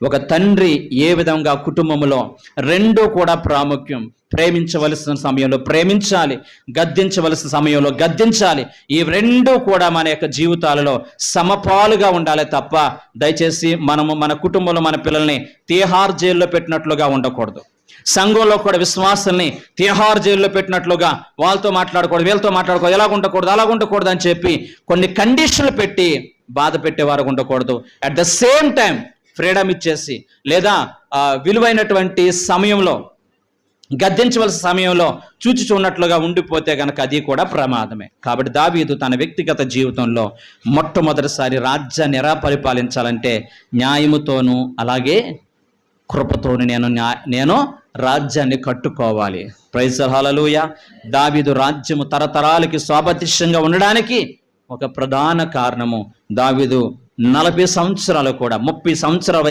ఒక తండ్రి ఏ విధంగా కుటుంబంలో రెండూ కూడా ప్రాముఖ్యం. ప్రేమించవలసిన సమయంలో ప్రేమించాలి, గద్దించవలసిన సమయంలో గద్దించాలి. ఈ రెండూ కూడా మన యొక్క జీవితాలలో సమపాలుగా ఉండాలి తప్ప దయచేసి మనము మన కుటుంబంలో మన పిల్లల్ని తీహార్ జైల్లో పెట్టినట్లుగా ఉండకూడదు. సంఘంలో కూడా విశ్వాసాన్ని తీహార్ జైల్లో పెట్టినట్లుగా వాళ్ళతో మాట్లాడకూడదు, వీళ్ళతో మాట్లాడకూడదు, ఎలాగ ఉండకూడదు అని చెప్పి కొన్ని కండిషన్లు పెట్టి బాధ పెట్టేవారు ఉండకూడదు. At the same time freedom ఇచ్చేసి లేదా విలువైనటువంటి సమయంలో గద్దించవలసిన సమయంలో చూచుచున్నట్లుగా ఉండిపోతే కనుక అది కూడా ప్రమాదమే. కాబట్టి దావీదు తన వ్యక్తిగత జీవితంలో మొట్టమొదటిసారి రాజ్యాన్ని ఎలా పరిపాలించాలంటే న్యాయముతోనూ అలాగే కృపతోను నేను రాజ్యాన్ని కట్టుకోవాలి. ప్రైజ్ హల్లెలూయా. దావీదు రాజ్యము తరతరాలకి స్వాభతిష్యంగా ఉండడానికి ఒక ప్రధాన కారణము దావీదు 40 సంవత్సరాలు కూడా 30 సంవత్సరాల